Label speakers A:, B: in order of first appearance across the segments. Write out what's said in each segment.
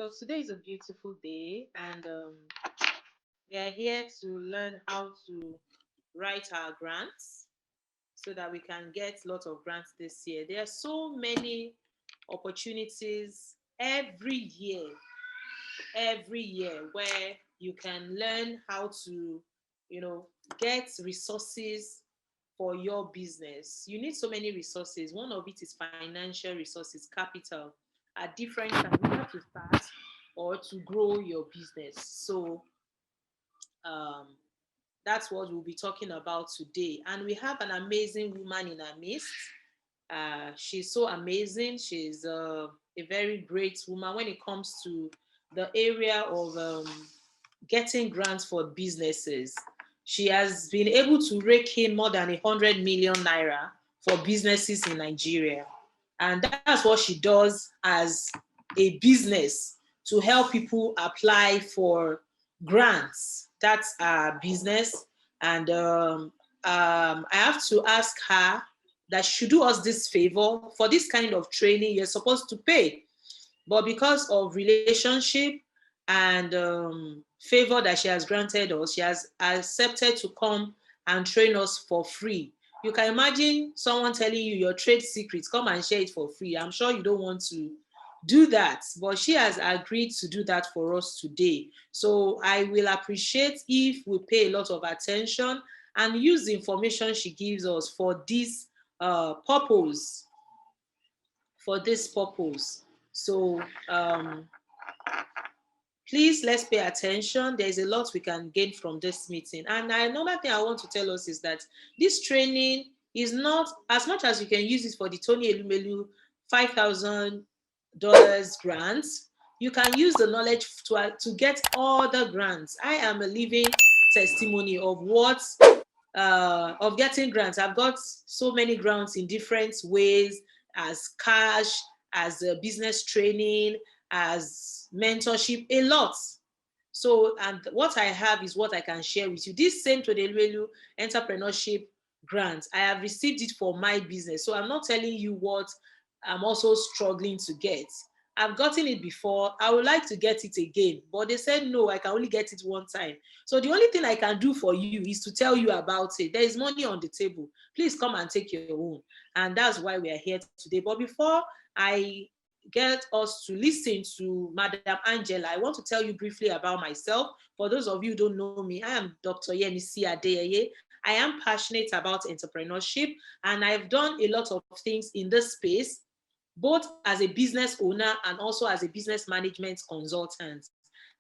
A: So today is a beautiful day, and we are here to learn how to write our grants so that we can get lots of grants this year. There are so many opportunities every year where you can learn how to, you know, get resources for your business. You need so many resources. One of it is financial resources, capital. At different times, you have to start or to grow your business. So um, that's what we'll be talking about today. And we have an amazing woman in our midst. She's so amazing. She's a very great woman when it comes to the area of getting grants for businesses. She has been able to rake in more than 100 million naira for businesses in Nigeria. And that's what she does as a business to help people apply for grants. That's our business. And I have to ask her that she should do us this favor. For this kind of training, you're supposed to pay. But because of relationship and favor that she has granted us, she has accepted to come and train us for free. You can imagine someone telling you your trade secrets, come and share it for free. I'm sure you don't want to do that, but she has agreed to do that for us today. So I will appreciate if we pay a lot of attention and use the information she gives us for this purpose. For this purpose. So please, let's pay attention. There's a lot we can gain from this meeting. And another thing I want to tell us is that this training is not, as much as you can use it for the Tony Elumelu $5,000 grant, you can use the knowledge to get other grants. I am a living testimony of of getting grants. I've got so many grants in different ways, as cash, as business training, as mentorship, a lot. So, and what I have is what I can share with you. This same Elumelu entrepreneurship grant, I have received it for my business. So I'm not telling you what I'm also struggling to get. I've gotten it before. I would like to get it again, but they said no, I can only get it one time. So the only thing I can do for you is to tell you about it. There is money on the table. Please come and take your own. And that's why we are here today. But before I get us to listen to Madam Angela, I want to tell you briefly about myself. For those of you who don't know me, I am Dr. Yemisi. I am passionate about entrepreneurship, and I've done a lot of things in this space, both as a business owner and also as a business management consultant.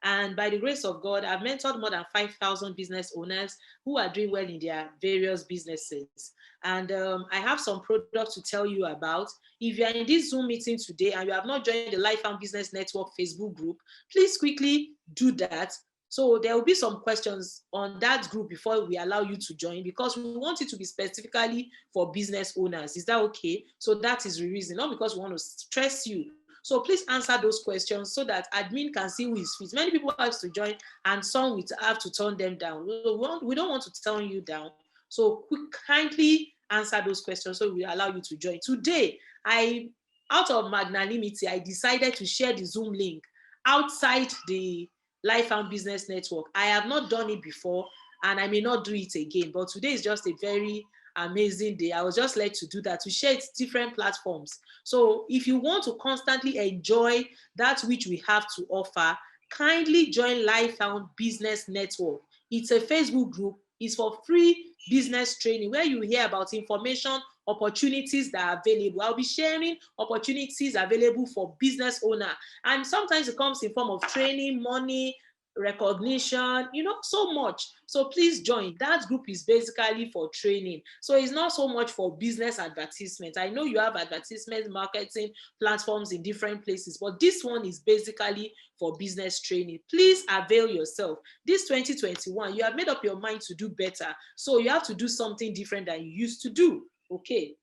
A: And by the grace of God, I've mentored more than 5,000 business owners who are doing well in their various businesses. And I have some products to tell you about. If you're in this Zoom meeting today and you have not joined the Life and Business Network Facebook group, please quickly do that. So there will be some questions on that group before we allow you to join, because we want it to be specifically for business owners. Is that okay? So that is the reason, not because we want to stress you. So please answer those questions so that admin can see who is fit. Many people have to join and some will have to turn them down. We don't want to turn you down. So kindly answer those questions so we allow you to join. Today, out of magnanimity, I decided to share the Zoom link outside the Life and Business Network. I have not done it before and I may not do it again, but today is just a very amazing day. I was just led to do that, to share it different platforms. So if you want to constantly enjoy that which we have to offer, kindly join Life and Business Network. It's a Facebook group. It's for free business training where you hear about information, opportunities that are available. I'll be sharing opportunities available for business owner. And sometimes it comes in form of training, money, recognition, so much. So please join. That group is basically for training. So it's not so much for business advertisement. I know you have advertisement marketing platforms in different places, but this one is basically for business training. Please avail yourself. This 2021, you have made up your mind to do better. So you have to do something different than you used to do. Okay.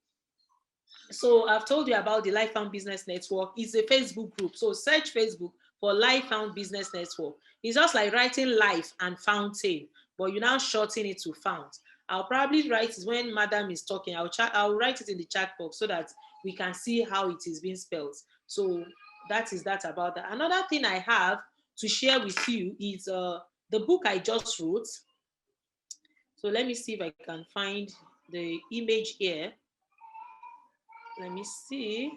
A: So I've told you about the Life Found Business Network. It's a Facebook group. So search Facebook for Life Found Business Network. It's just like writing life and fountain, but you now shorten it to found. I'll probably write it when Madam is talking. I'll write it in the chat box so that we can see how it is being spelled. So that is that about that. Another thing I have to share with you is the book I just wrote. So let me see if I can find the image here. Let me see.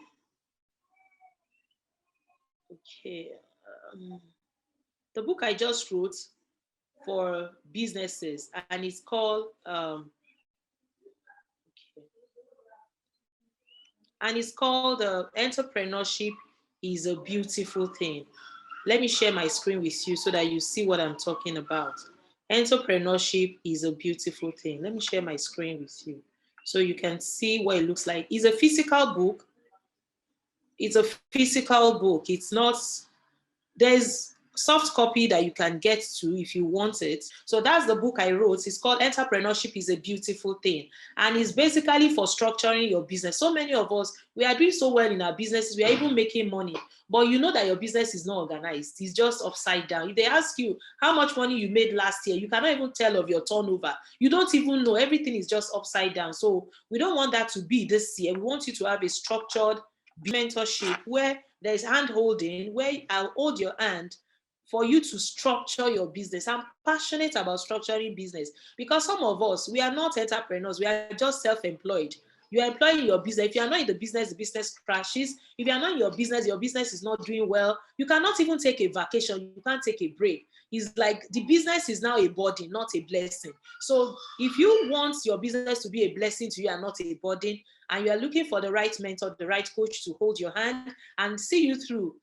A: Okay. Um, the book I just wrote for businesses, and it's called okay, and it's called Entrepreneurship is a Beautiful Thing. Let me share my screen with you so that you see what I'm talking about. Entrepreneurship is a beautiful thing. Let me share my screen with you so you can see what it looks like. It's a physical book. It's a physical book. It's not, there's soft copy that you can get to if you want it. So that's the book I wrote. It's called Entrepreneurship is a Beautiful Thing. And it's basically for structuring your business. So many of us, we are doing so well in our businesses. We are even making money. But you know that your business is not organized. It's just upside down. If they ask you how much money you made last year, you cannot even tell of your turnover. You don't even know. Everything is just upside down. So we don't want that to be this year. We want you to have a structured mentorship where there's hand holding, where I'll hold your hand for you to structure your business. I'm passionate about structuring business because some of us, we are not entrepreneurs, we are just self-employed. You are employing your business. If you are not in the business crashes. If you are not in your business is not doing well. You cannot even take a vacation. You can't take a break. It's like the business is now a burden, not a blessing. So if you want your business to be a blessing to you and not a burden, and you are looking for the right mentor, the right coach to hold your hand and see you through,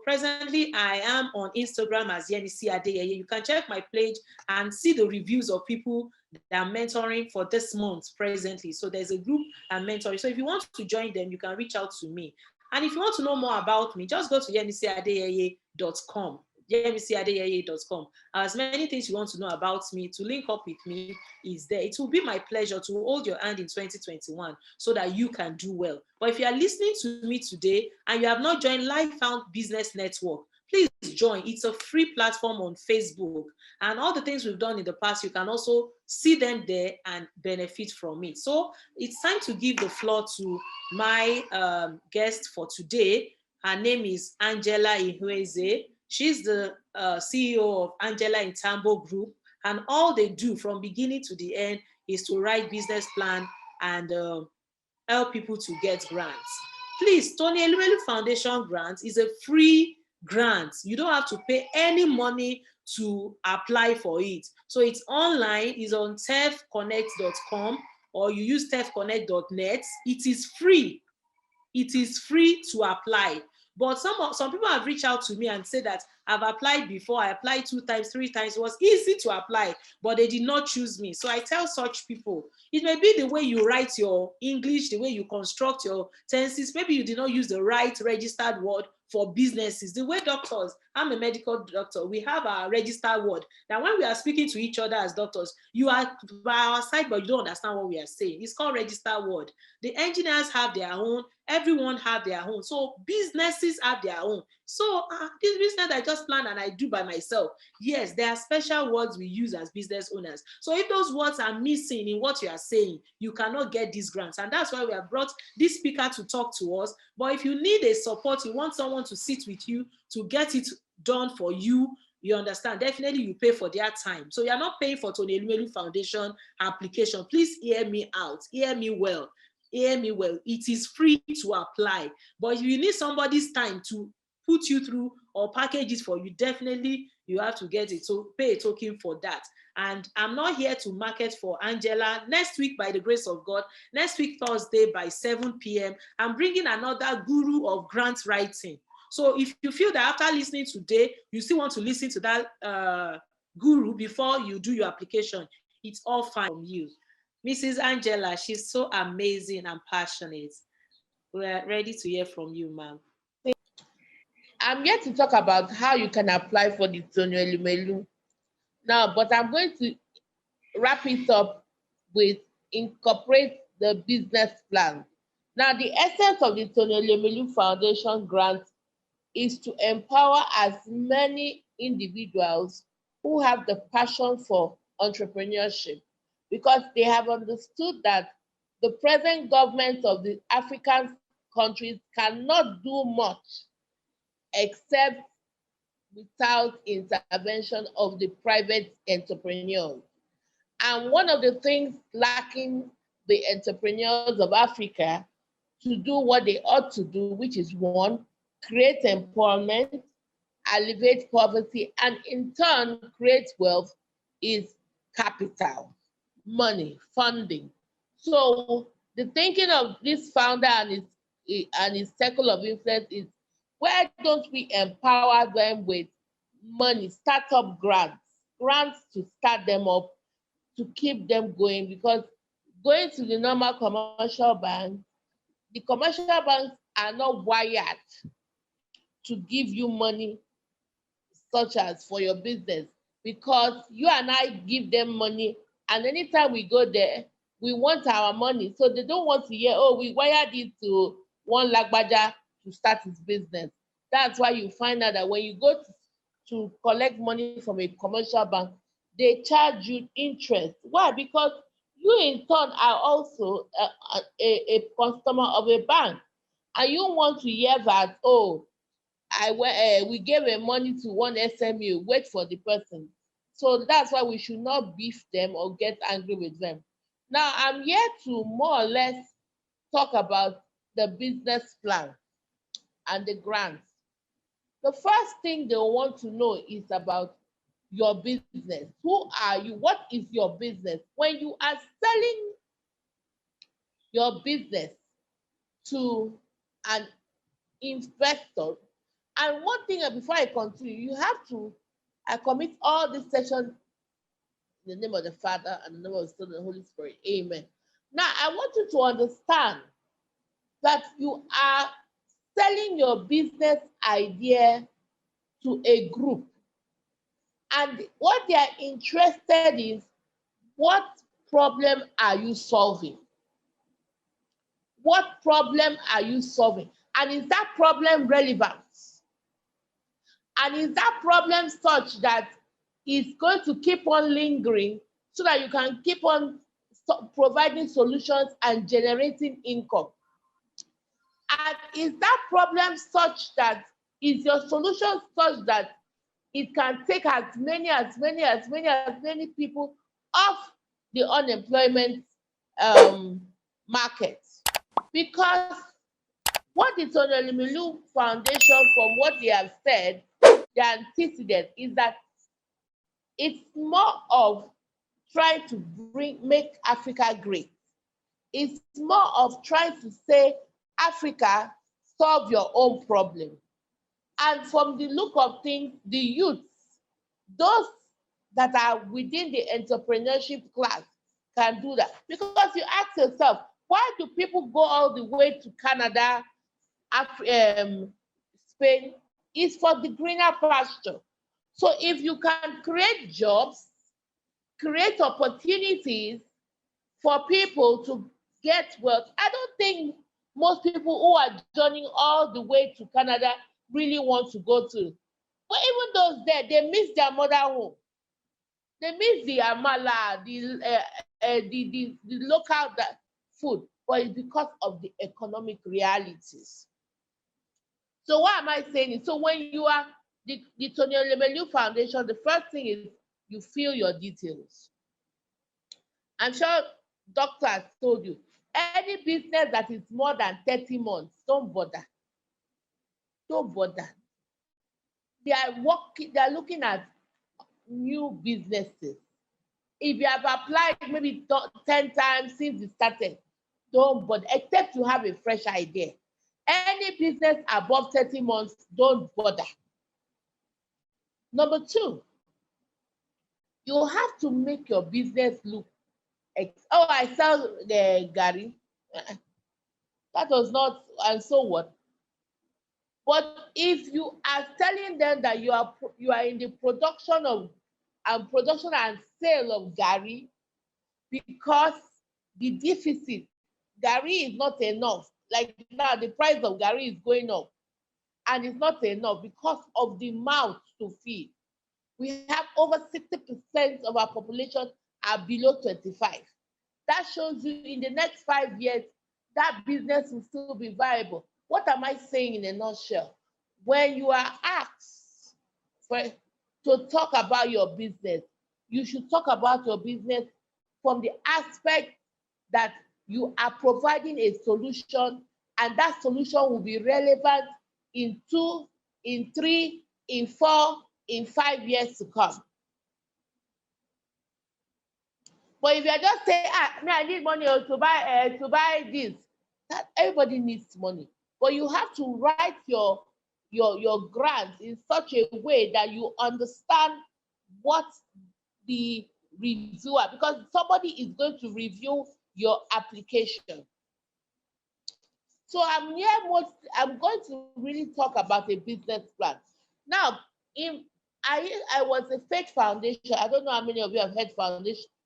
A: presently I am on Instagram as Yemisi Adeyeye. You can check my page and see the reviews of people that I'm mentoring for this month presently. So there's a group I'm mentoring. So if you want to join them, you can reach out to me. And if you want to know more about me, just go to yemisiadeyeye.com. yemisiadeyeye.com. As many things you want to know about me, to link up with me is there. It will be my pleasure to hold your hand in 2021 so that you can do well. But if you are listening to me today and you have not joined Life Found Business Network, please join. It's a free platform on Facebook. And all the things we've done in the past, you can also see them there and benefit from it. So it's time to give the floor to my guest for today. Her name is Angela Ihueze. She's the CEO of Angela Intambo Group. And all they do from beginning to the end is to write business plan and help people to get grants. Please, Tony Elumelu Foundation grant is a free grant. You don't have to pay any money to apply for it. So it's online, it's on tefconnect.com or you use tefconnect.net. It is free. It is free to apply. But some people have reached out to me and said that I've applied before. I applied 2 times, 3 times. It was easy to apply, but they did not choose me. So I tell such people, it may be the way you write your English, the way you construct your tenses. Maybe you did not use the right registered word for businesses. The way doctors, I'm a medical doctor, we have our registered word. Now, when we are speaking to each other as doctors, you are by our side, but you don't understand what we are saying. It's called registered word. The engineers have their own. Everyone have their own. So businesses have their own. So this business I just plan and I do by myself. Yes, there are special words we use as business owners. So if those words are missing in what you are saying, you cannot get these grants. And that's why we have brought this speaker to talk to us. But if you need a support, you want someone to sit with you to get it done for you, you understand, definitely you pay for their time. So you're not paying for Tony Elumelu Foundation application. Please hear me out. Hear me well. Hear me well. It is free to apply. But if you need somebody's time to put you through or package it for you, definitely you have to get it. So pay a token for that. And I'm not here to market for Angela. Next week, by the grace of God, next week, Thursday by 7 p.m., I'm bringing another guru of grant writing. So if you feel that after listening today, you still want to listen to that guru before you do your application, it's all fine from you. Mrs. Angela, she's so amazing and passionate. We're ready to hear from you, ma'am.
B: I'm here to talk about how you can apply for the Tony Elumelu now, but I'm going to wrap it up with incorporate the business plan. Now, the essence of the Tony Elumelu Foundation grant is to empower as many individuals who have the passion for entrepreneurship because they have understood that the present government of the African countries cannot do much except without intervention of the private entrepreneurs. And one of the things lacking the entrepreneurs of Africa to do what they ought to do, which is one, create employment, alleviate poverty, and in turn create wealth, is capital, money, funding. So the thinking of this founder and his circle of influence is, why don't we empower them with money, startup grants to start them up, to keep them going? Because going to the normal commercial bank, the commercial banks are not wired to give you money such as for your business, because you and I give them money, and anytime we go there, we want our money. So they don't want to hear, oh, we wired it to one lagbaja to start his business. That's why you find out that when you go to collect money from a commercial bank, they charge you interest. Why? Because you in turn are also a customer of a bank, and you want to hear that, oh, we gave a money to one SMU, wait for the person. So that's why we should not beef them or get angry with them. Now, I'm here to more or less talk about the business plan and the grants. The first thing they want to know is about your business. Who are you? What is your business? When you are selling your business to an investor, and one thing before I continue, you have to, I commit all this session in the name of the Father and the name of the Son and the Holy Spirit. Amen. Now, I want you to understand that you are selling your business idea to a group. And what they are interested in, what problem are you solving? What problem are you solving? And is that problem relevant? And is that problem such that it's going to keep on lingering so that you can keep on providing solutions and generating income? And is that problem such that, is your solution such that it can take as many people off the unemployment market? Because what the Elumelu Foundation, from what they have said, the antecedent is that it's more of trying to make Africa great. It's more of trying to say, Africa, solve your own problem. And from the look of things, the youths, those that are within the entrepreneurship class, can do that. Because you ask yourself, why do people go all the way to Canada, Spain? Is for the greener pasture. So if you can create jobs, create opportunities for people to get wealth, I don't think most people who are journeying all the way to Canada really want to go to. But even those there, they miss their mother home. They miss the amala, the local food, but it's because of the economic realities. So why am I saying it? So when you are the Tony Elumelu Foundation, the first thing is you fill your details. I'm sure doctor has told you, any business that is more than 30 months, don't bother. Don't bother. They are looking at new businesses. If you have applied maybe 10 times since it started, don't bother, except you have a fresh idea. Any business above 30 months, don't bother. Number two, you have to make your business look, oh, I sell the Gary. That was not, and so what? But if you are telling them that you are in the production and sale of Gary, because the deficit, Gary is not enough. Like now, the price of Gary is going up, and it's not enough because of the mouth to feed. We have over 60% of our population are below 25. That shows you in the next 5 years, that business will still be viable. What am I saying in a nutshell? when you are asked to talk about your business, you should talk about your business from the aspect that you are providing a solution, and that solution will be relevant in 2, in 3, in 4, in 5 years to come. But if you are just saying, me, I need money to buy this, that everybody needs money. But you have to write your grant in such a way that you understand what the reviewer, because somebody is going to review your application. So I'm going to really talk about a business plan. Now, I was a Faith Foundation. I don't know how many of you have heard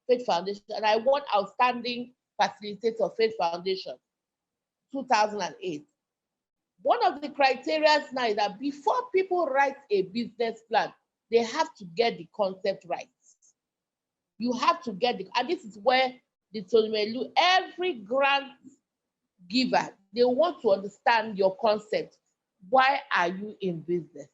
B: Faith Foundation, and I won outstanding facilitator Faith Foundation 2008. One of the criteria now is that before people write a business plan, they have to get the concept right. You have to get and this is where the Elumelu, every grant giver, they want to understand your concept. Why are you in business?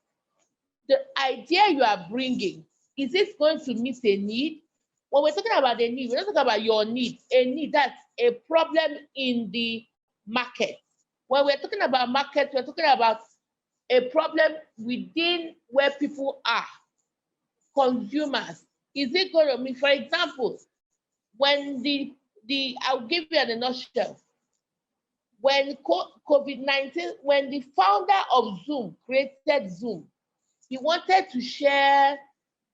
B: The idea you are bringing, is it going to meet a need? When we're talking about a need, we're not talking about your need. A need, that's a problem in the market. When we're talking about market, we're talking about a problem within where people are, consumers. Is it going to mean, for example, when I'll give you in a nutshell, when COVID-19, when the founder of Zoom created Zoom, he wanted to share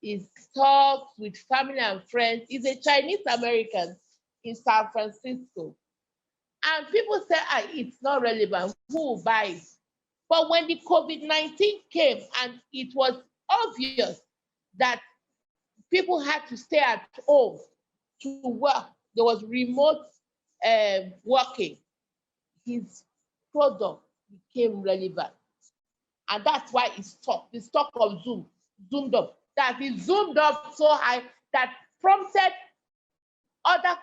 B: his thoughts with family and friends. He's a Chinese American in San Francisco. And people say, it's not relevant, who will buy it? But when the COVID-19 came and it was obvious that people had to stay at home to work, there was remote working, his product became relevant. And that's why the stock of Zoom zoomed up. That is zoomed up so high that prompted other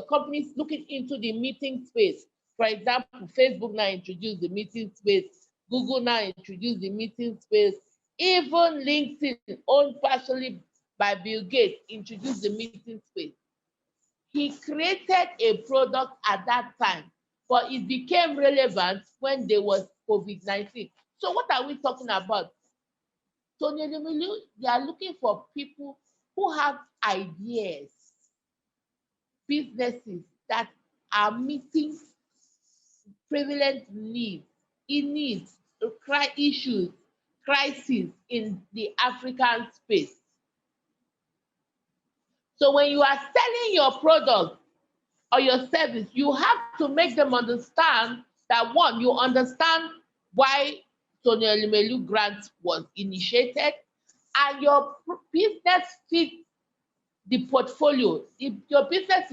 B: companies looking into the meeting space. For example, Facebook now introduced the meeting space. Google now introduced the meeting space. Even LinkedIn, owned partially by Bill Gates, introduced the meeting space. He created a product at that time, but it became relevant when there was COVID-19. So what are we talking about? So they are looking for people who have ideas, businesses that are meeting prevalent needs, issues, crises in the African space. So when you are selling your product or your service, you have to make them understand that, one, you understand why Elumelu grant was initiated, and your business fits the portfolio. If your business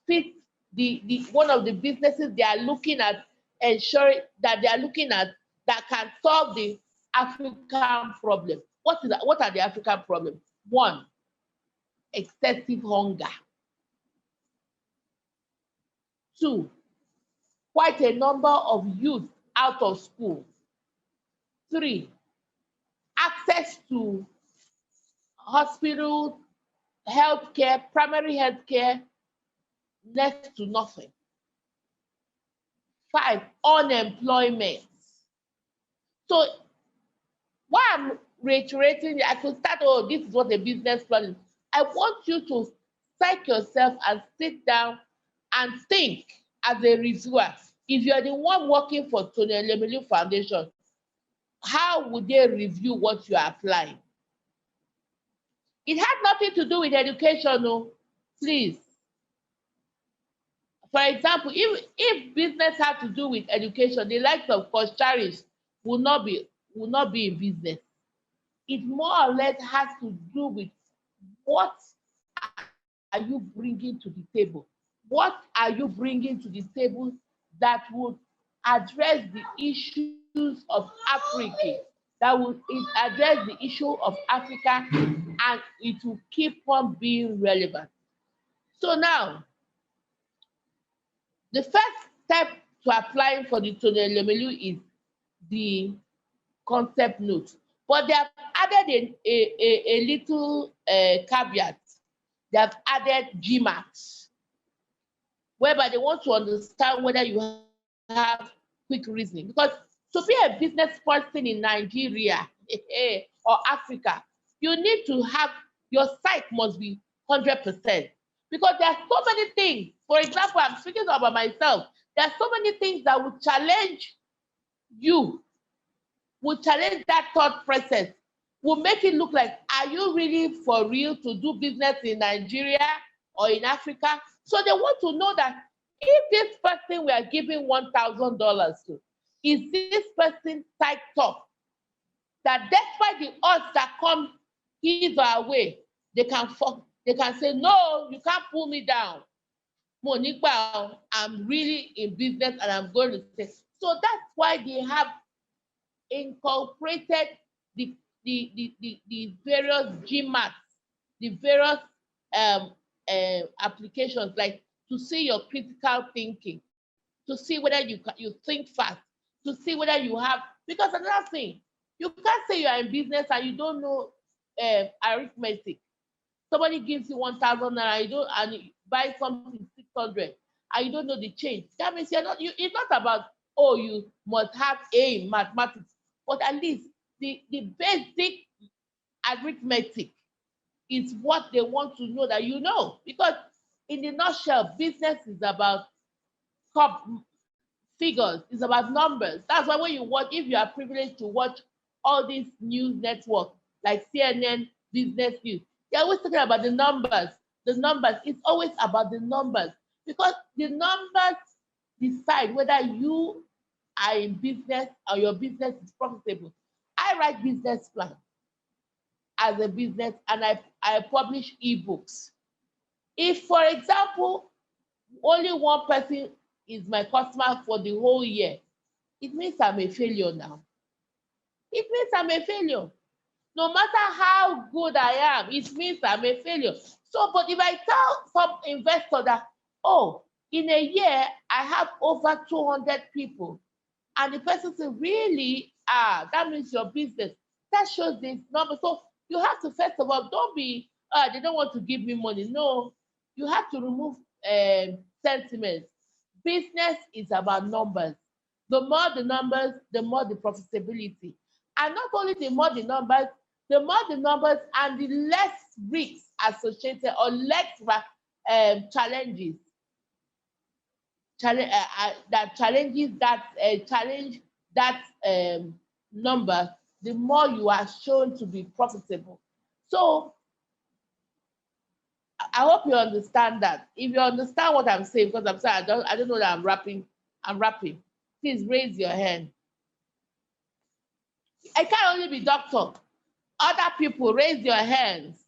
B: fits the one of the businesses they are looking at, ensuring that they are looking at that can solve the African problem. What are the African problems? One, excessive hunger. Two, quite a number of youth out of school. Three, access to hospitals, healthcare, primary healthcare, next to nothing. 5, unemployment. So why I'm reiterating, I could start, this is what a business plan is. I want you to psych yourself and sit down and think as a reviewer. If you're the one working for Elumelu Foundation, how would they review what you are applying? It had nothing to do with education, no, please. For example, if business had to do with education, the likes of Coach Cherish will not be in business. It more or less has to do with what are you bringing to the table? What are you bringing to the table that would address the issues of Africa, that would address the issue of Africa, and it will keep on being relevant. So now, the first step to applying for the Elumelu is the concept note. But they have added a little caveat. They have added GMAT, whereby they want to understand whether you have quick reasoning. Because to be a business person in Nigeria or Africa, you need to have your site must be 100%. Because there are so many things. For example, I'm speaking about myself. There are so many things that will challenge you, will challenge that thought process, will make it look like, are you really for real to do business in Nigeria or in Africa? So they want to know that if this person we are giving $1,000 to, is this person psyched up that despite the odds that come his or her way, they can say, no, you can't pull me down. I'm really in business and I'm going to say. So that's why they have incorporated the various GMATs, the various applications, like to see your critical thinking, to see whether you think fast, to see whether you have. Because another thing, you can't say you are in business and you don't know arithmetic. Somebody gives you 1,000 naira, you don't, and you buy something 600, and you don't know the change. That means you're not. It's not about, oh, you must have A in mathematics, but at least the basic arithmetic is what they want to know that you know. Because in the nutshell, business is about figures, it's about numbers. That's why when you watch, if you are privileged to watch all these news networks like CNN, Business News, they're always talking about the numbers. The numbers, it's always about the numbers, because the numbers decide whether you are in business or your business is profitable. I write business plans as a business, and I publish ebooks. If, for example, only one person is my customer for the whole year, it means I'm a failure now. It means I'm a failure. No matter how good I am, it means I'm a failure. So, but if I tell some investor that, oh, in a year, I have over 200 people, and the person says, really? Ah, that means your business. That shows this number. So you have to, first of all, don't be, they don't want to give me money. No, you have to remove sentiment. Business is about numbers. The more the numbers, the more the profitability. And not only the more the numbers and the less risks associated or less challenges that challenges that challenge that number, the more you are shown to be profitable. So I hope you understand that. If you understand what I'm saying, because I'm saying I don't know that I'm rapping. Please raise your hand. I can't only be doctor. Other people, raise your hands.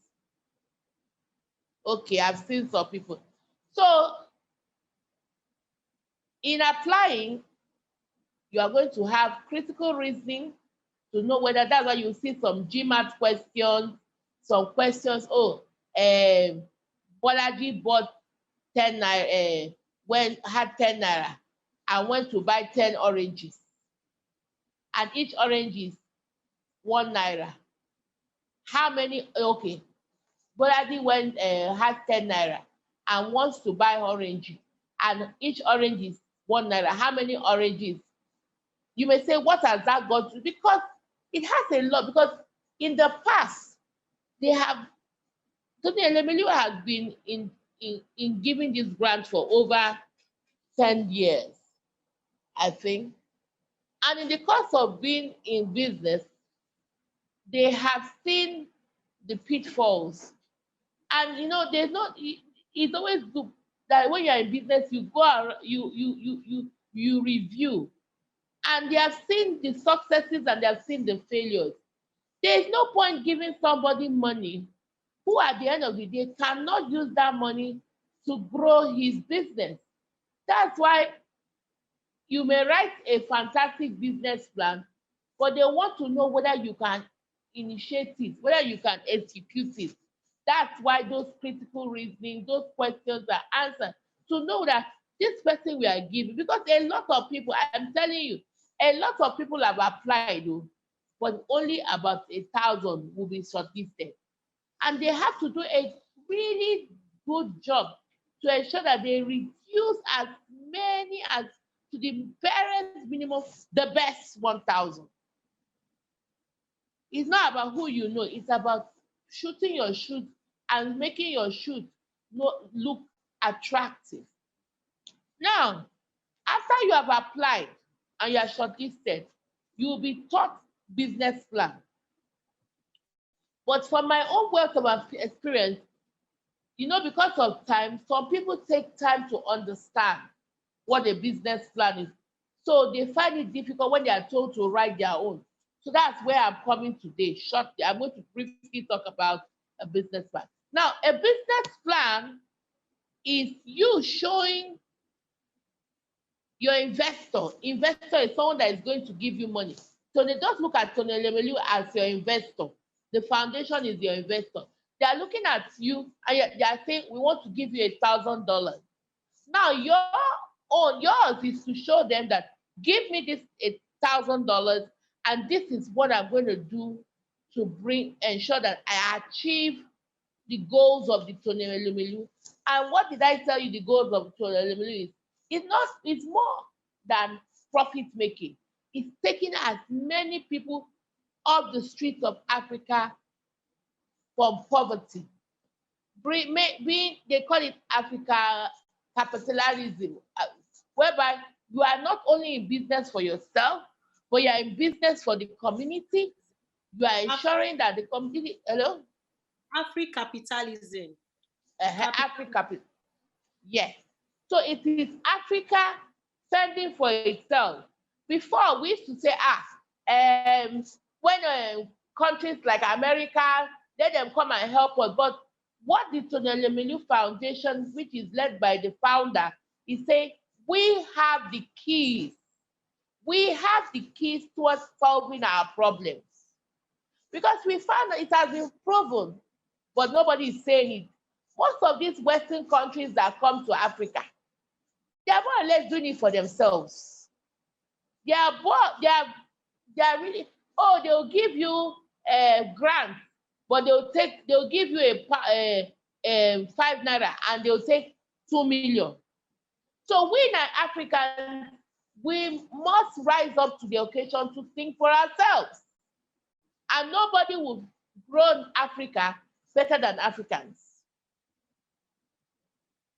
B: Okay, I've seen some people. So in applying, you are going to have critical reasoning to know whether, that's why you see some GMAT questions, some questions, Bolaji bought 10 naira, had 10 naira and went to buy 10 oranges. And each orange is 1 naira. How many, okay, Bolaji had 10 naira and wants to buy orange, and each orange is 1 naira. How many oranges? You may say, what has that got to? Because it has a lot. Because in the past, they have, Elumelu has been in giving this grant for over 10 years, I think. And in the course of being in business, they have seen the pitfalls. And there's not, it's always good that when you're in business, you go around, you review. And they have seen the successes and they have seen the failures. There is no point giving somebody money who at the end of the day cannot use that money to grow his business. That's why you may write a fantastic business plan, but they want to know whether you can initiate it, whether you can execute it. That's why those critical reasoning, those questions are answered, to know that this person we are giving, because a lot of people, I'm telling you, a lot of people have applied. but only about 1,000 will be shortlisted. And they have to do a really good job to ensure that they reduce as many as to the barest minimum, the best 1,000. It's not about who you know, it's about shooting your shoot and making your shoot look attractive. Now, after you have applied and you are shortlisted, you will be taught business plan. But from my own wealth of experience, because of time, some people take time to understand what a business plan is. So they find it difficult when they are told to write their own. So that's where I'm coming today. Shortly, I'm going to briefly talk about a business plan. Now, a business plan is you showing your investor. Investor is someone that is going to give you money. So they just look at Tony Elumelu as your investor. The foundation is your investor. They are looking at you and they are saying, we want to give you $1,000. Now, yours is to show them that give me this $1,000 and this is what I'm going to do to ensure that I achieve the goals of the Tony Elumelu. And what did I tell you the goals of Tony Elumelu is? It's more than profit making. It's taking as many people off the streets of Africa from poverty. They call it Africa capitalism, whereby you are not only in business for yourself, but you are in business for the community. You are ensuring that the community, hello?
A: Afri-capitalism.
B: Afri-capital. Yes. So it is Africa fending for itself. Before, we used to say, when countries like America, let them come and help us. But what the Tony Elumelu Foundation, which is led by the founder, is saying, we have the keys. We have the keys towards solving our problems. Because we found that it has been proven, but nobody is saying it. Most of these Western countries that come to Africa, they are more or less doing it for themselves. They are really, they'll give you a grant, but they'll give you a 5 naira and they'll take 2 million. So we in Africans, we must rise up to the occasion to think for ourselves. And nobody will run Africa better than Africans.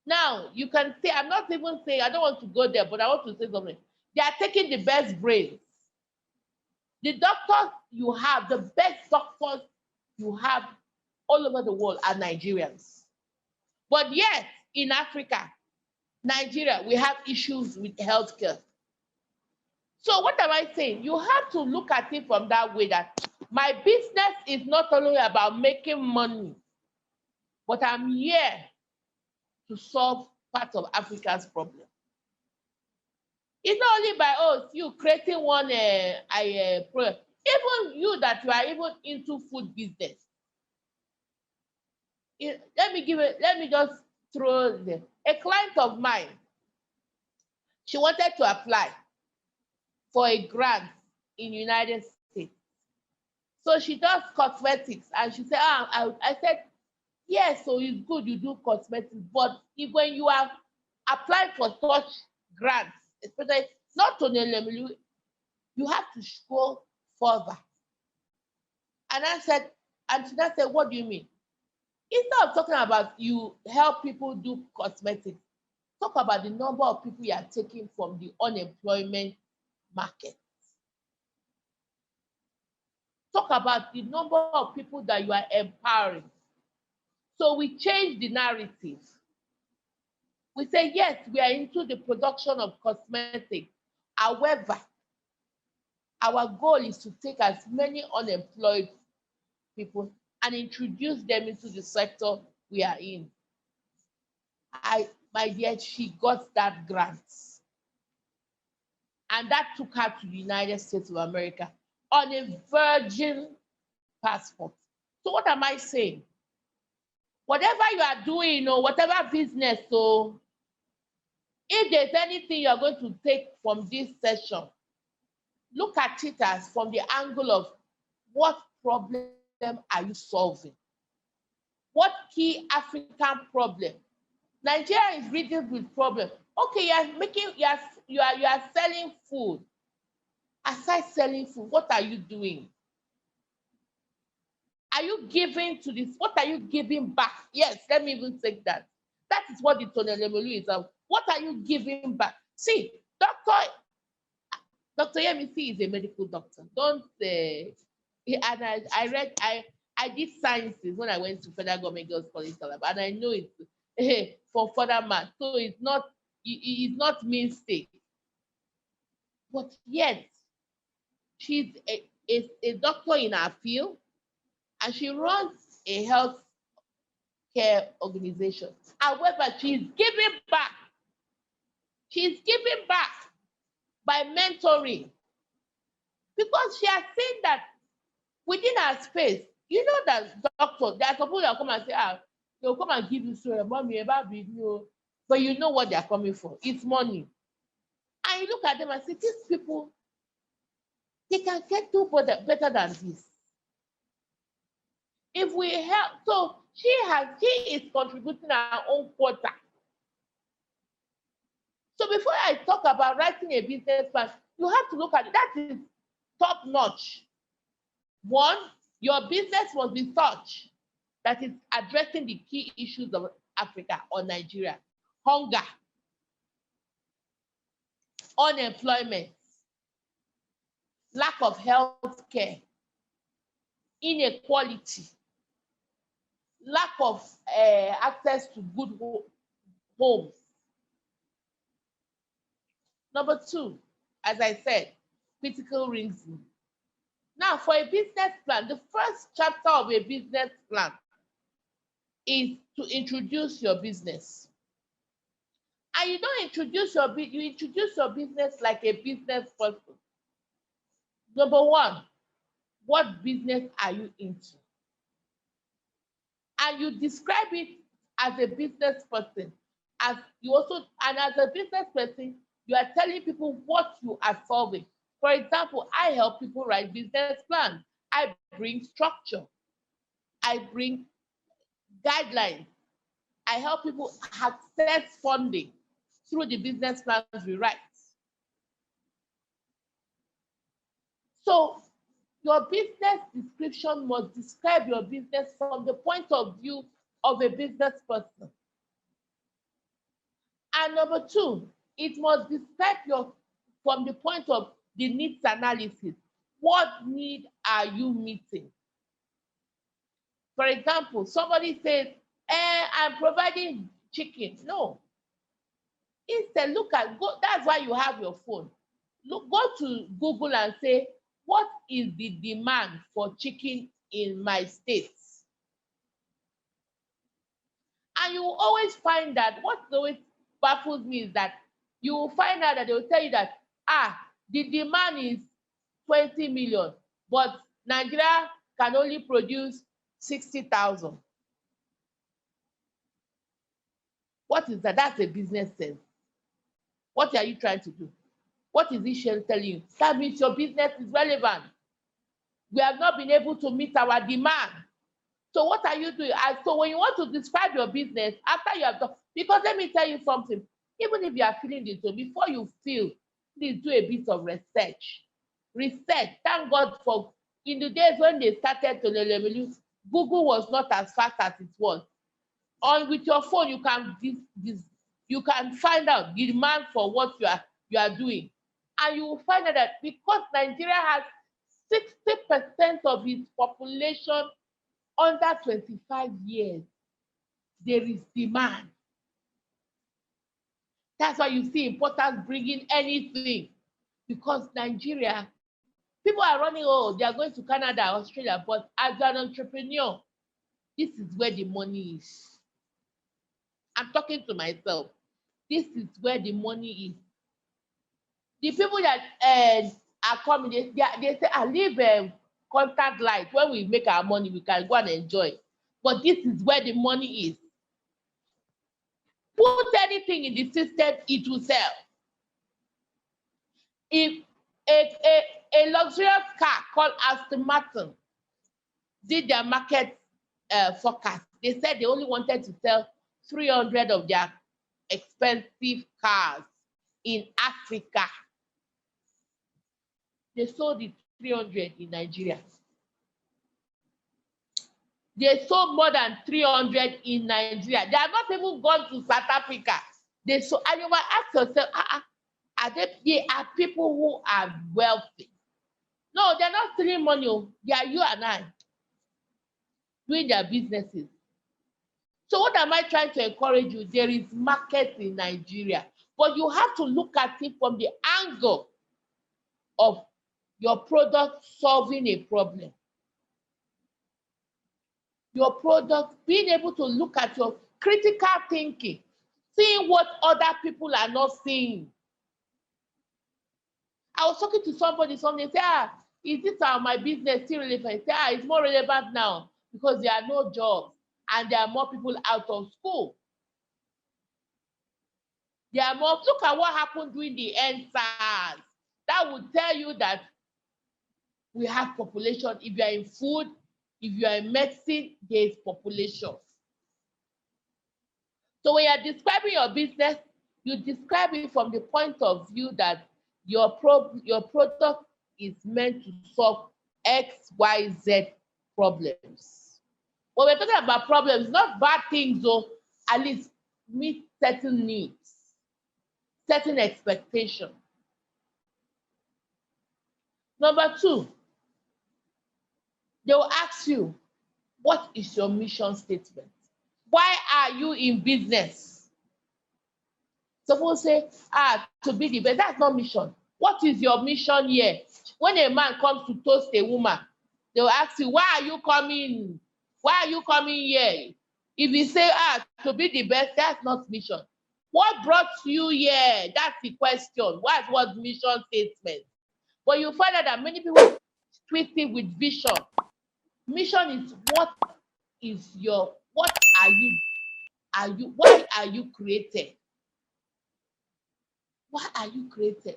B: Now, you can say, I'm not even saying, I don't want to go there, but I want to say something. They are taking the best brains. The doctors you have, the best doctors you have all over the world are Nigerians. But yet, in Africa, Nigeria, we have issues with healthcare. So what am I saying? You have to look at it from that way, that my business is not only about making money, but I'm here to solve part of Africa's problem. It's not only by you creating one project. Even you that you are even into food business. Let me just throw them. A client of mine, she wanted to apply for a grant in United States. So she does cosmetics and she said, I said, yes, so it's good you do cosmetics, but when you have applied for such grants, especially not Tony Elumelu, you have to go further. And I said, and she said, what do you mean? Instead of talking about you help people do cosmetics, talk about the number of people you are taking from the unemployment market. Talk about the number of people that you are empowering. So we change the narrative. We say, yes, we are into the production of cosmetics. However, our goal is to take as many unemployed people and introduce them into the sector we are in. My dear, she got that grant. And that took her to the United States of America on a virgin passport. So what am I saying? Whatever you are doing or whatever business, so if there's anything you're going to take from this session, look at it as from the angle of what problem are you solving? What key African problem? Nigeria is riddled with problems. Okay, you are selling food. Aside selling food, what are you doing? Are you giving to this? What are you giving back? Yes, let me even take that. That is what the Elumelu is of. What are you giving back? See, Dr. Yemisi is a medical doctor. Don't and I read I did sciences when I went to Federal Government Girls College Calabar, and I know it's for further math. So it's not mistake. But yet she's a doctor in her field, and she runs a health care organization. However, she's giving back. She's giving back by mentoring, because she has seen that within her space, you know that doctor, there are some people that come and say, they'll come and give you story, mommy, about video, but you know what they're coming for. It's money. And you look at them and say, these people, they can get do better than this. If we help, so she is contributing her own quota. So before I talk about writing a business plan, you have to look at it. That is top notch. One, your business must be such that it's addressing the key issues of Africa or Nigeria: hunger, unemployment, lack of health care, inequality, lack of access to good homes. Number two, as I said, critical reasoning. Now, for a business plan, the first chapter of a business plan is to introduce your business. And you don't introduce you introduce your business like a business person. Number one, what business are you into? And you describe it as a business person. As a business person, you are telling people what you are solving. For example, I help people write business plans. I bring structure. I bring guidelines. I help people access funding through the business plans we write. So your business description must describe your business from the point of view of a business person. And number two, it must describe from the point of the needs analysis. What need are you meeting? For example, somebody says, I'm providing chicken. No. Instead, that's why you have your phone. Go to Google and say, what is the demand for chicken in my state? And you will always find that what always baffles me is that you will find out that they will tell you that, the demand is 20 million, but Nigeria can only produce 60,000. What is that? That's a business sense. What are you trying to do? What is this telling you? That means your business is relevant. We have not been able to meet our demand. So what are you doing? So when you want to describe your business, after you have done, because let me tell you something, even if you are feeling it, so before you feel, please do a bit of research. Research. Thank God for, in the days when they started to Elumelu, Google was not as fast as it was. With your phone, you can find out the demand for what you are doing. And you will find out that because Nigeria has 60% of its population under 25 years, there is demand. That's why you see importance bringing anything, because Nigeria, people are running, they are going to Canada, Australia, but as an entrepreneur, this is where the money is. I'm talking to myself. This is where the money is. The people that are coming, they say, leave contact light. When we make our money, we can go and enjoy. But this is where the money is. Put anything in the system, it will sell. If a luxurious car called Aston Martin did their market forecast. They said they only wanted to sell 300 of their expensive cars in Africa. They sold it 300 in Nigeria. They sold more than 300 in Nigeria. They have not even gone to South Africa. They sold, and you might ask yourself, are they are people who are wealthy? No, they're not stealing money. They are you and I doing their businesses. So what am I trying to encourage you? There is market in Nigeria, but you have to look at it from the angle of your product solving a problem. Your product, being able to look at your critical thinking, seeing what other people are not seeing. I was talking to somebody, they say, is this my business still relevant? I say, it's more relevant now because there are no jobs and there are more people out of school. There are more. Look at what happened during the EndSARS. That would tell you that we have population. If you are in food, if you are in medicine, there is population. So when you are describing your business, you describe it from the point of view that your product is meant to solve X, Y, Z problems. When we're talking about problems, not bad things, though, at least meet certain needs, certain expectations. Number two, they will ask you, what is your mission statement? Why are you in business? Suppose say, to be the best. That's not mission. What is your mission here? When a man comes to toast a woman, they will ask you, why are you coming? Why are you coming here? If you say, to be the best, that's not mission. What brought you here? That's the question. What was mission statement? But you find out that many people twist it with vision. Mission is what why are you created? Why are you created?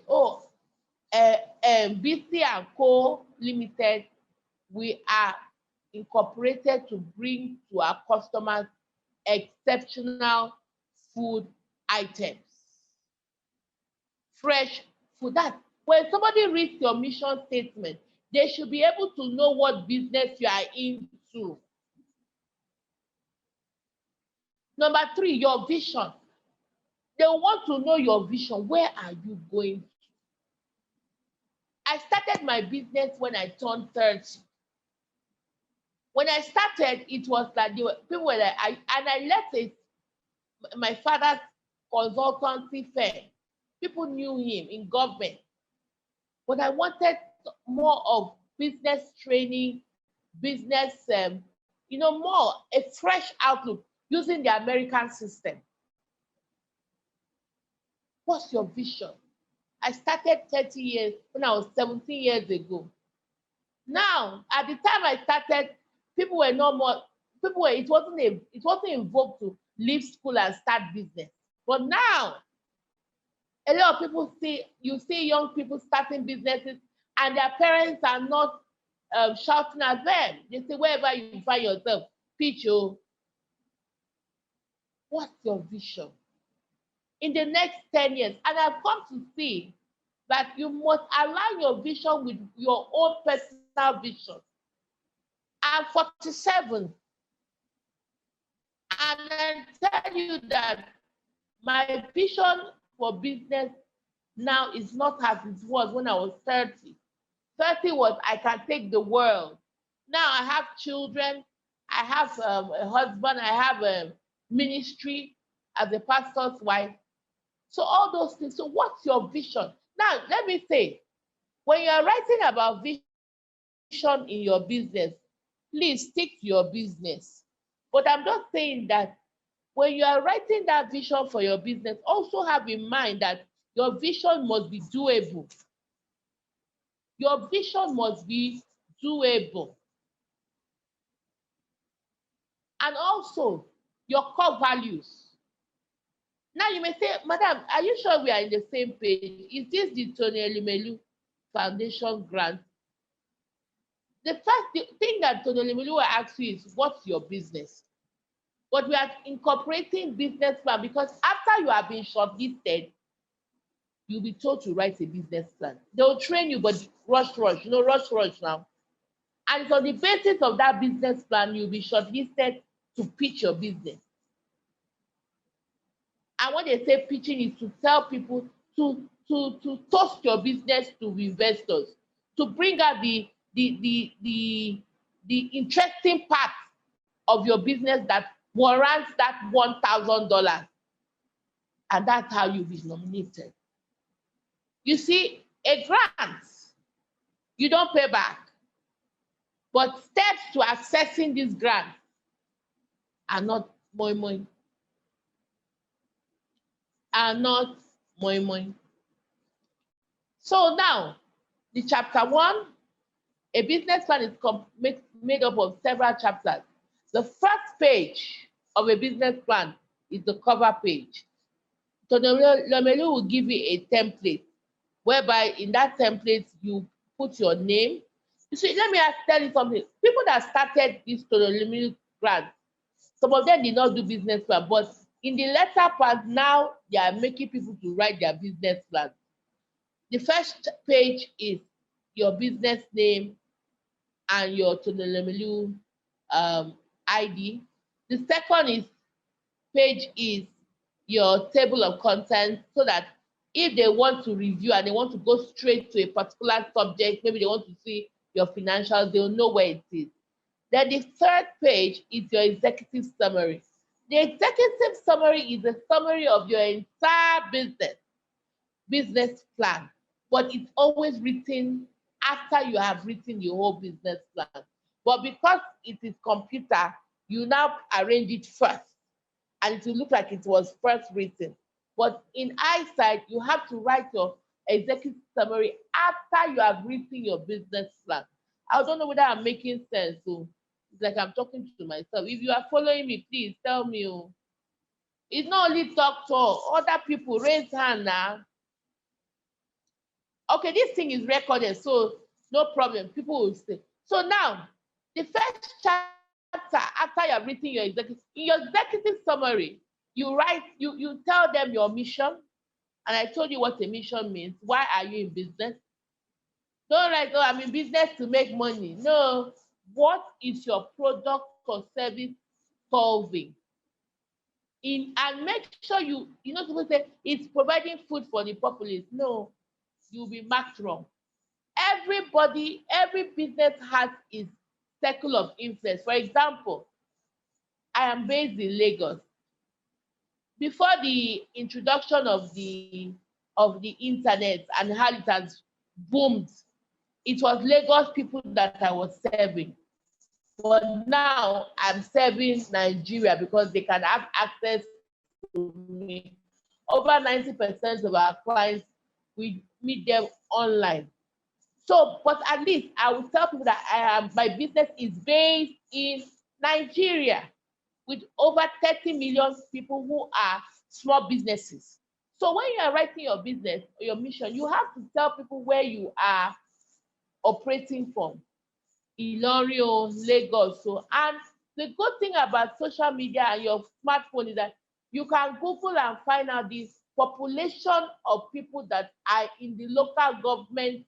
B: BC and Co. Limited, we are incorporated to bring to our customers exceptional food items. Fresh food. That when somebody reads your mission statement, they should be able to know what business you are into. Number three, your vision. They want to know your vision. Where are you going to? I started my business when I turned 30. When I started, it was like people were like, I left my father's consultancy firm. People knew him in government. But I wanted more of business training, business, more a fresh outlook using the American system. What's your vision? I started 30 years when I was 17 years ago. Now, at the time I started, it wasn't involved to leave school and start business. But now, a lot of people you see young people starting businesses and their parents are not shouting at them. They say, wherever you find yourself, pitch. What's your vision? In the next 10 years, and I've come to see that you must align your vision with your own personal vision. I'm 47, and I tell you that my vision for business now is not as it was when I was 30. 30 was I can take the world. Now I have children, I have a husband, I have a ministry as a pastor's wife. So all those things. So what's your vision? Now, let me say, when you're writing about vision in your business, please stick to your business. But I'm just saying that when you are writing that vision for your business, also have in mind that your vision must be doable. Your vision must be doable. And also your core values. Now you may say, Madam, are you sure we are in the same page? Is this the Tony Elumelu Foundation grant? The first thing that Elumelu will ask you is, what's your business? But we are incorporating business plan, because after you have been shortlisted, you'll be told to write a business plan. They'll train you, but rush, rush now. And it's on the basis of that business plan, you'll be shortlisted to pitch your business. And what they say pitching is to tell people to toast your business to investors, to bring out the interesting part of your business that warrants that $1,000. And that's how you'll be nominated. You see, a grant, you don't pay back. But steps to accessing this grant are not moi moi. Are not moi moi. So now, the chapter 1, a business plan is made up of several chapters. The first page of a business plan is the cover page. So Elumelu will give you a template, whereby in that template you put your name. You see, let me tell you something. People that started this Elumelu grant, some of them did not do business plan, but in the latter part now, they are making people to write their business plan. The first page is your business name and your Elumelu ID. The second page is your table of contents, so that if they want to review and they want to go straight to a particular subject, maybe they want to see your financials, they'll know where it is. Then the third page is your executive summary. The executive summary is a summary of your entire business plan, but it's always written after you have written the whole business plan. But because it is computer, you now arrange it first, and it will look like it was first written. But in eyesight, you have to write your executive summary after you have written your business plan. I don't know whether I'm making sense. So it's like I'm talking to myself. If you are following me, please tell me. It's not only talk to other people. Raise hand now. Okay, this thing is recorded, so no problem. People will say. So now, the first chapter after you have written your executive summary, you tell them your mission. And I told you what a mission means. Why are you in business? Don't write, oh, I'm in business to make money. No. What is your product or service solving? And make sure you're not supposed to say it's providing food for the populace. No, you'll be marked wrong. Every business has its circle of influence. For example, I am based in Lagos. Before the introduction of the internet and how it has boomed, it was Lagos people that I was serving. But now I'm serving Nigeria because they can have access to me. Over 90% of our clients, we meet them online. So, but at least I will tell people that my business is based in Nigeria, with over 30 million people who are small businesses. So when you are writing your business or your mission, you have to tell people where you are operating from. Ilorin, Lagos. So, and the good thing about social media and your smartphone is that you can Google and find out the population of people that are in the local government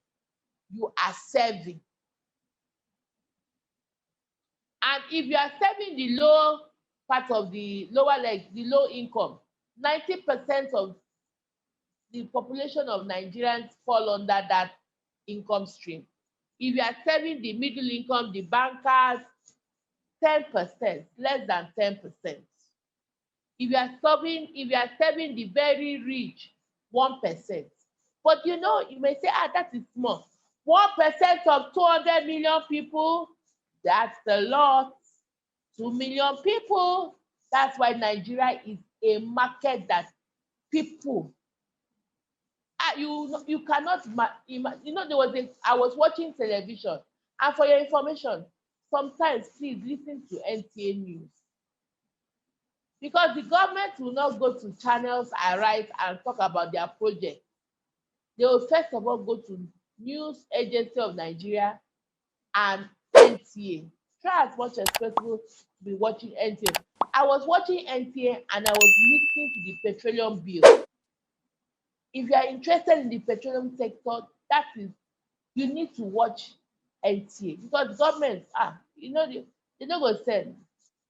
B: you are serving. And if you are serving the low part of the lower leg, the low income, 90% of the population of Nigerians fall under that income stream. If you are serving the middle income, the bankers, 10%, less than 10%. If you are serving the very rich, 1%. But you may say, that is small. 1% of 200 million people, that's a lot. 2 million people. That's why Nigeria is a market that people, you cannot, I was watching television, and for your information, sometimes please listen to NTA News. Because the government will not go to channels and write and talk about their project. They will first of all go to News Agency of Nigeria and NTA. Try as much as possible to be watching NTA. I was watching NTA and I was listening to the petroleum bill. If you are interested in the petroleum sector, that is, you need to watch NTA because government, they no go send.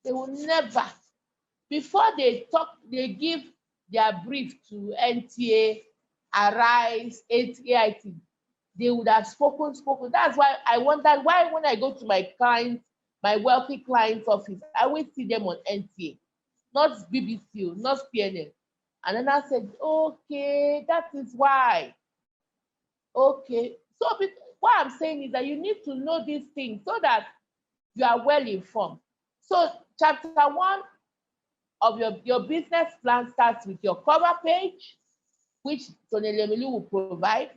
B: They will never. Before they talk, they give their brief to NTA, Arise, AIT. They would have spoken. That's why I wonder why when I go to my clients, my wealthy clients' office, I always see them on NTA, not BBC, not CNN. And then I said, okay, that is why. Okay. So what I'm saying is that you need to know these things so that you are well informed. So chapter 1 of your business plan starts with your cover page, which Elumelu will provide.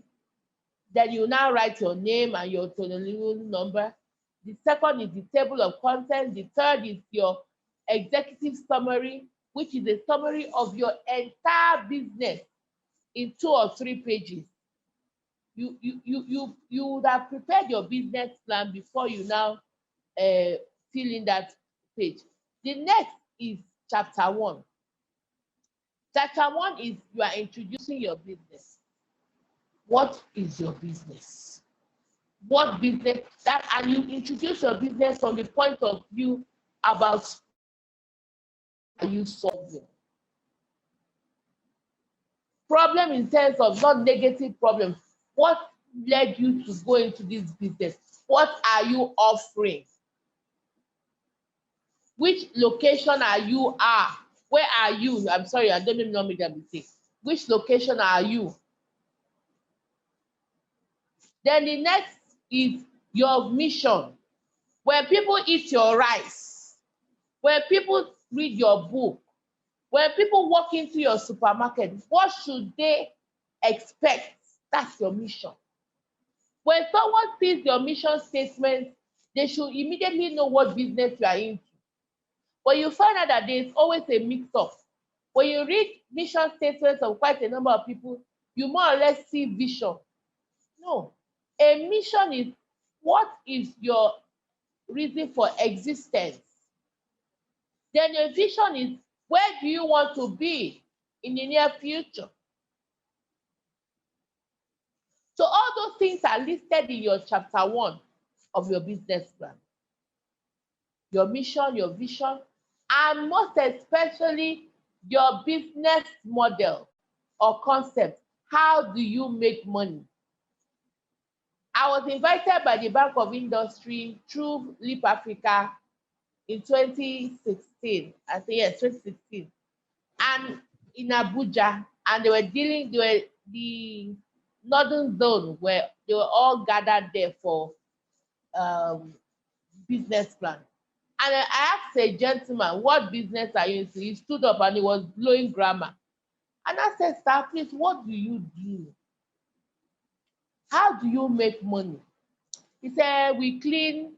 B: Then you now write your name and your Elumelu number. The second is the table of contents. The third is your executive summary, which is a summary of your entire business in 2 or 3 pages. You would have prepared your business plan before you now fill in that page. The next is chapter 1. Chapter 1 is you are introducing your business. What is your business? What business that, and you introduce your business from the point of view about are you solving problem in terms of not negative problems. What led you to go into this business? What are you offering? Which location are you at? Where are you? I'm sorry, I don't even make that mistake. Which location are you? Then the next is your mission. When people eat your rice, when people read your book, when people walk into your supermarket, what should they expect? That's your mission. When someone sees your mission statement, they should immediately know what business you are into. But you find out that there's always a mix-up. When you read mission statements of quite a number of people, you more or less see vision. No. A mission is what is your reason for existence. Then a vision is where do you want to be in the near future. So all those things are listed in your chapter 1 of your business plan. Your mission, your vision, and most especially your business model or concept. How do you make money? I was invited by the Bank of Industry through Leap Africa in 2016. I think yes, 2016. And in Abuja, and they were the northern zone where they were all gathered there for business plan. And I asked a gentleman, what business are you into? He stood up and he was blowing grammar. And I said, sir, please, what do you do? How do you make money? He said, we clean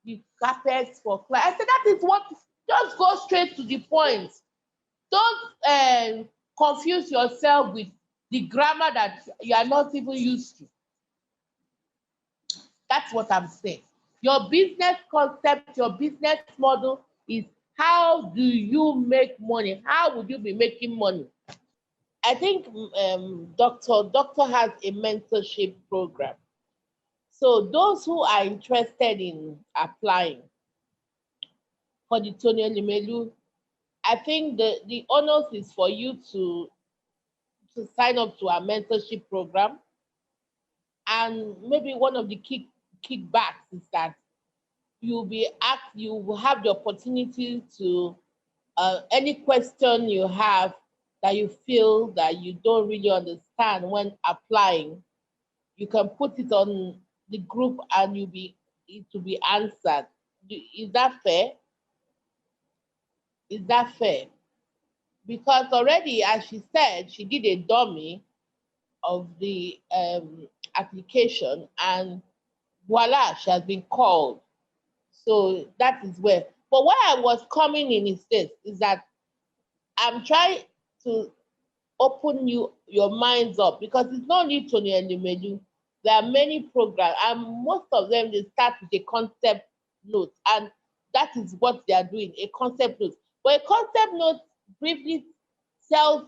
B: the carpets for clients. I said, that is what, just go straight to the point. Don't confuse yourself with the grammar that you are not even used to. That's what I'm saying. Your business concept, your business model is how do you make money? How would you be making money? I think Doctor has a mentorship program. So those who are interested in applying for the Elumelu, I think the onus is for you to sign up to our mentorship program. And maybe one of the kickbacks is that you will have the opportunity to any question you have that you feel that you don't really understand when applying, you can put it on the group and it will be answered. Is that fair? Is that fair? Because already, as she said, she did a dummy of the application and voila, she has been called. So that is where. But why I was coming in is that I'm trying to open your minds up because it's no need to Elumelu. there are many programs, and most of them they start with a concept note, and that is what they are doing, a concept note. But a concept note briefly tells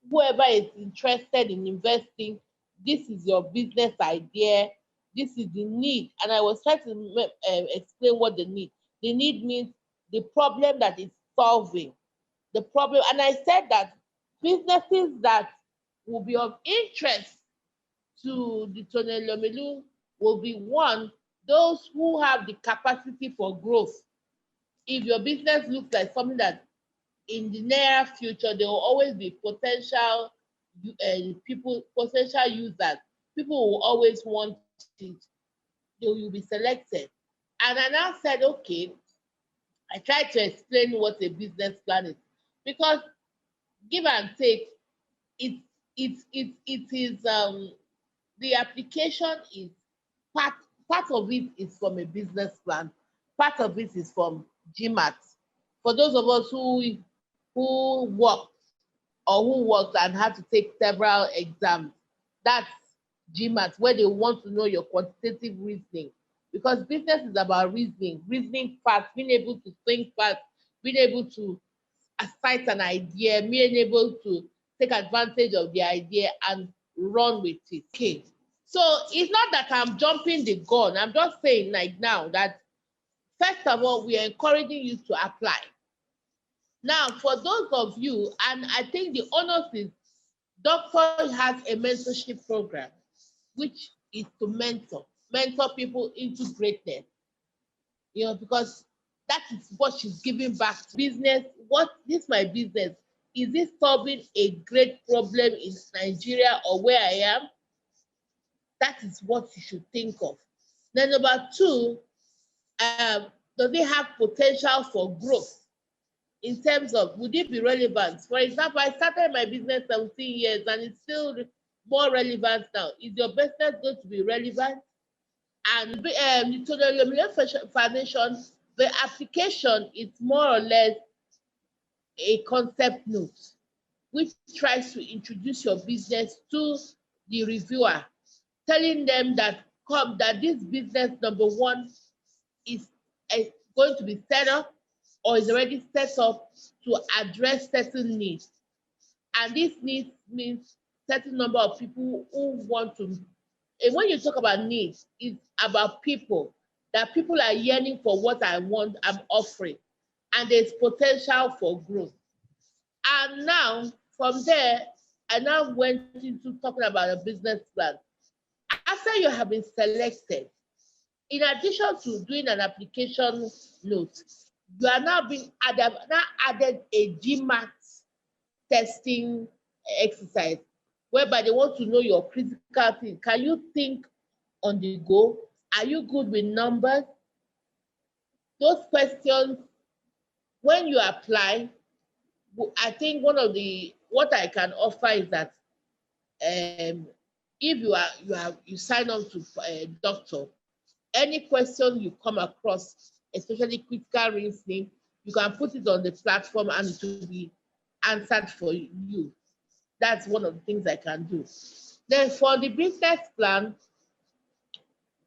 B: whoever is interested in investing, this is your business idea, this is the need. And I was trying to explain what the need. The need means the problem that is solving. The problem, and I said that businesses that will be of interest to the Tonelomelu will be one, those who have the capacity for growth. If your business looks like something that in the near future there will always be potential people, potential users, people will always want it, they will be selected. And I now said, okay, I tried to explain what a business plan is, because give and take, it it is the application is part part of it is from a business plan, part of it is from GMAT. For those of us who worked or who worked and had to take several exams, that's GMAT, where they want to know your quantitative reasoning. Because business is about reasoning, reasoning fast, being able to think fast, being able to cite an idea, being able to take advantage of the idea and run with it. Okay. So it's not that I'm jumping the gun. I'm just saying like now that first of all, we are encouraging you to apply. Now, for those of you, and I think the honors is Doctor has a mentorship program, which is to mentor people into greatness. Because that is what she's giving back to business. What this my business? Is it solving a great problem in Nigeria or where I am? That is what you should think of. Then number two, does it have potential for growth? In terms of, would it be relevant? For example, I started my business 17 years and it's still more relevant now. Is your business going to be relevant? And the Total Foundation, the application is more or less a concept note, which tries to introduce your business to the reviewer, telling them that that this business, number one, is going to be set up or is already set up to address certain needs. And this needs means certain number of people who want to. And when you talk about needs, it's about people, that people are yearning for what I want, I'm offering. And there's potential for growth. And now, from there, I now went into talking about a business plan. After you have been selected, in addition to doing an application note, you are now being added a GMAT testing exercise, whereby they want to know your critical thing. Can you think on the go? Are you good with numbers? Those questions, when you apply, I think what I can offer is that if you sign on to a doctor, any question you come across, especially critical reasoning, you can put it on the platform and it will be answered for you. That's one of the things I can do. Then for the business plan,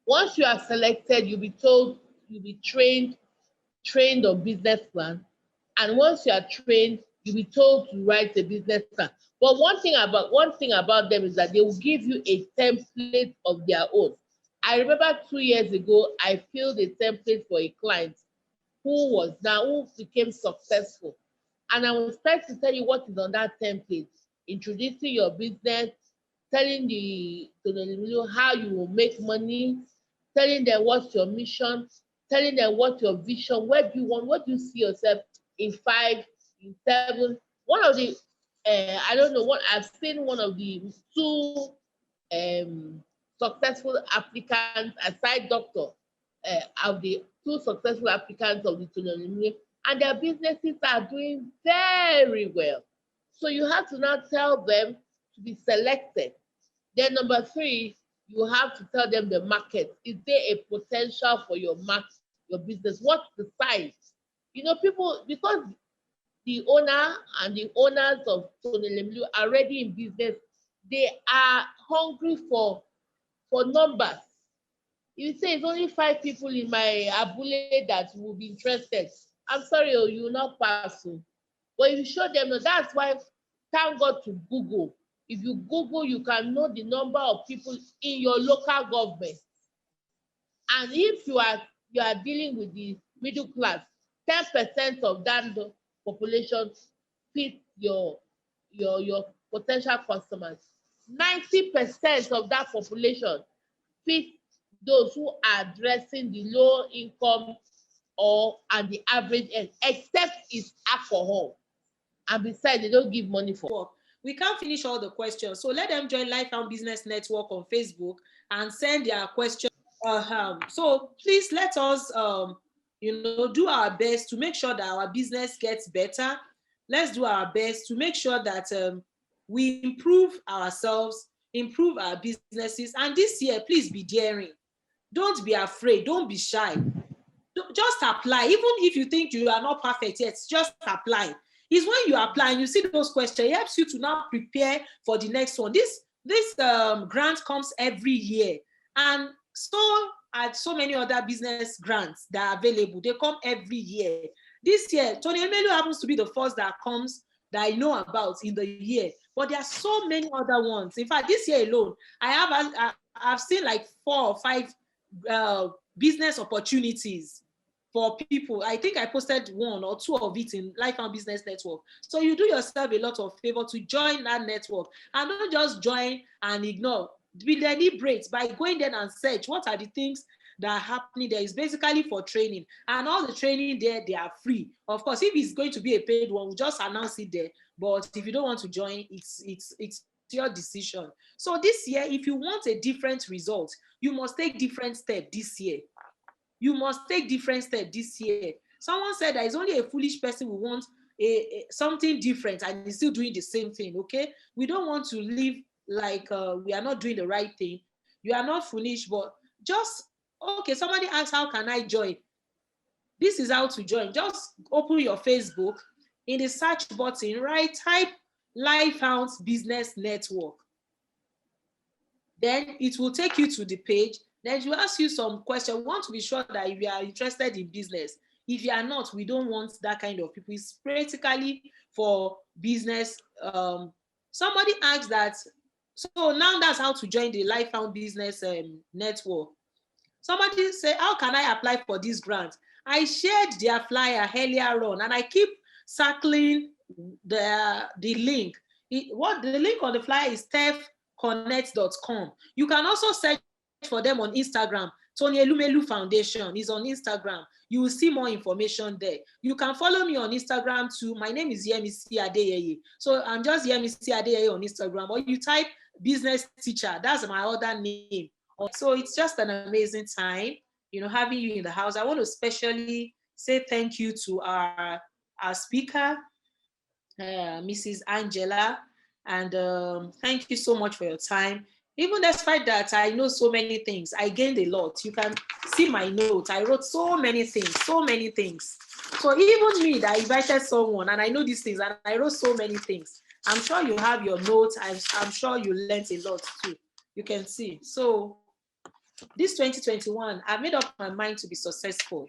B: once you are selected, you'll be trained on business plan. And once you are trained, you'll be told to write a business plan. But one thing about them is that they will give you a template of their own. I remember 2 years ago, I filled a template for a client who became successful. And I was trying to tell you what is on that template, introducing your business, telling the how you will make money, telling them what's your mission, telling them what your vision, where do you want, what do you see yourself in 5, in 7. One of the, I don't know, what I've seen one of the two successful applicants, aside doctor, of the two successful applicants of the Tunanime, and their businesses are doing very well. So you have to now tell them to be selected. Then number 3, you have to tell them the market. Is there a potential for your your business? What's the size? People, because the owner and the owners of Tonelemu are already in business, they are hungry for for numbers. You say it's only 5 people in my abule that will be interested. I'm sorry, oh, you will not pass. Oh. But if you show them, no, that's why thank God to Google. If you Google, you can know the number of people in your local government. And if you are dealing with the middle class, 10% of that population fit your potential customers. 90% of that population fit those who are addressing the low income or and the average end, except it's alcohol. And besides, they don't give money for.
A: We can't finish all the questions. So let them join Lifetime Business Network on Facebook and send their questions. So please let us, do our best to make sure that our business gets better. Let's do our best to make sure that we improve ourselves, improve our businesses. And this year, please be daring. Don't be afraid. Don't be shy. Just apply. Even if you think you are not perfect yet, just apply. It's when you apply and you see those questions, it helps you to now prepare for the next one. This grant comes every year, and so are so many other business grants that are available. They come every year. This year, Tony Elumelu happens to be the first that comes that I know about in the year, but there are so many other ones. In fact, this year alone, I've seen like 4 or 5 business opportunities for people. I think I posted 1 or 2 of it in Lifetime Business Network. So you do yourself a lot of favor to join that network, and don't just join and ignore. Be deliberate by going there and search what are the things that are happening there. Is basically for training, and all the training there, they are free. Of course, if it's going to be a paid one, we'll just announce it there. But if you don't want to join, it's your decision. So this year, if you want a different result, you must take different steps this year. You must take different steps this year. Someone said that it's only a foolish person who wants something different and is still doing the same thing, okay? We don't want to live like we are not doing the right thing. You are not foolish, but just, okay, somebody asks, how can I join? This is how to join. Just open your Facebook. In the search button, type Lifetime Business Network. Then it will take you to the page. Then you ask you some questions. We want to be sure that if you are interested in business. If you are not, we don't want that kind of people. It's practically for business. Somebody asked that, so now that's how to join the Lifetime Business Network. Somebody say, how can I apply for this grant? I shared their flyer earlier on, and I keep circling the link. The link on the flyer is tefconnect.com. You can also search for them on Instagram. Tony Elumelu Foundation is on Instagram. You will see more information there. You can follow me on Instagram too. My name is Yemisi Adeyeye. So I'm just Yemisi Adeyeye on Instagram. Or you type business teacher. That's my other name. So it's just an amazing time, having you in the house. I want to especially say thank you to our speaker, Mrs. Angela, and thank you so much for your time. Even despite that, I know so many things. I gained a lot. You can see my notes. I wrote so many things. So even me that invited someone, and I know these things, and I wrote so many things. I'm sure you have your notes. I'm sure you learned a lot too. You can see. So this 2021, I've made up my mind to be successful.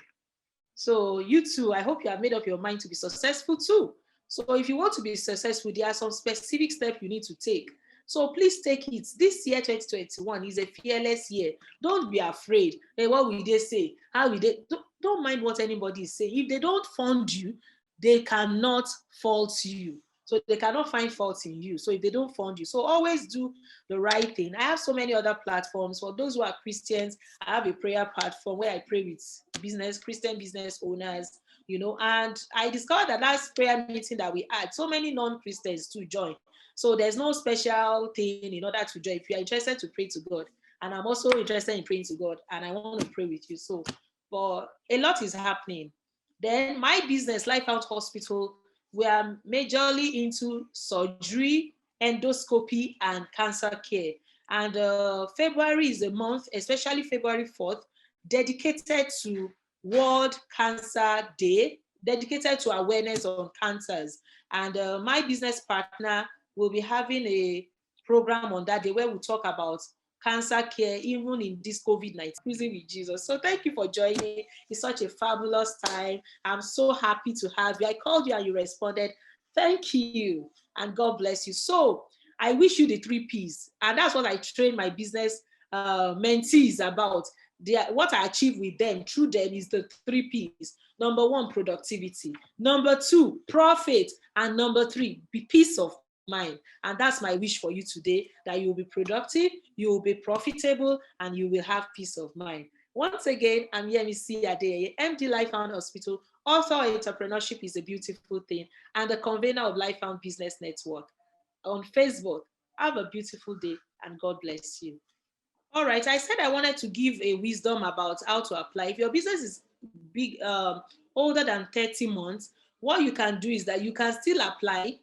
A: So you too, I hope you have made up your mind to be successful too. So if you want to be successful, there are some specific steps you need to take. So please take it. This year, 2021, is a fearless year. Don't be afraid. Hey, what will they say? How will they? Don't mind what anybody is saying. If they don't fund you, they cannot fault you. So they cannot find fault in you. So if they don't fund you, so always do the right thing. I have so many other platforms. For those who are Christians, I have a prayer platform where I pray with Christian business owners, and I discovered that last prayer meeting that we had, so many non-Christians to join. So there's no special thing in order to join. If you're interested to pray to God, and I'm also interested in praying to God, and I want to pray with you. So, but a lot is happening. Then my business, Life Out Hospital, we are majorly into surgery, endoscopy, and cancer care. And February is a month, especially February 4th, dedicated to World Cancer Day, dedicated to awareness on cancers. And my business partner will be having a program on that day where we talk about cancer care, even in this COVID-19, using with Jesus. So thank you for joining. It's such a fabulous time. I'm so happy to have you. I called you and you responded. Thank you. And God bless you. So I wish you the 3 Ps. And that's what I train my business mentees about. What I achieve with them, through them, is the 3 Ps. Number 1, productivity. Number 2, profit. And number 3, peace of mind. And that's my wish for you today, that you will be productive, you will be profitable, and you will have peace of mind. Once again, I'm Yemisi Adeyeye, MD Lifehound Hospital, author of Entrepreneurship is a Beautiful Thing, and the convener of Lifehound Business Network on Facebook. Have a beautiful day, and God bless you. All right, I said I wanted to give a wisdom about how to apply. If your business is big, older than 30 months, what you can do is that you can still apply,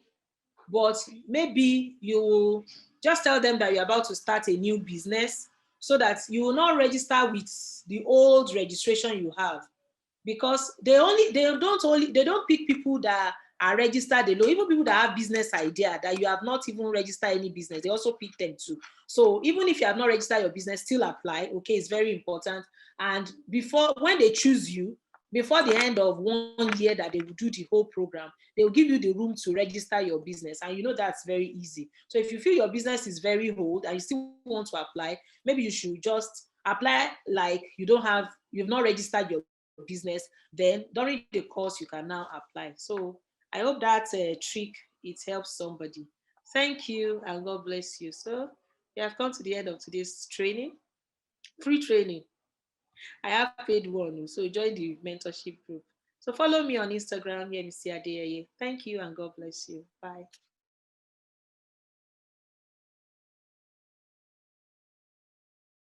A: but maybe you will just tell them that you're about to start a new business, so that you will not register with the old registration you have, because they don't pick people that are registered alone. Even people that have business idea that you have not even registered any business, they also pick them too. So even if you have not registered your business, still apply. Okay, it's very important. And before, when they choose you, before the end of 1 year that they will do the whole program, they will give you the room to register your business. And you know that's very easy. So if you feel your business is very old and you still want to apply, maybe you should just apply like you've not registered your business. Then during the course, you can now apply. So I hope that trick, it helps somebody. Thank you, and God bless you. So we have come to the end of today's training, free training. I have paid one, so join the mentorship group. So follow me on Instagram, Yemisi Adeyeye. Thank you, and God bless you. Bye.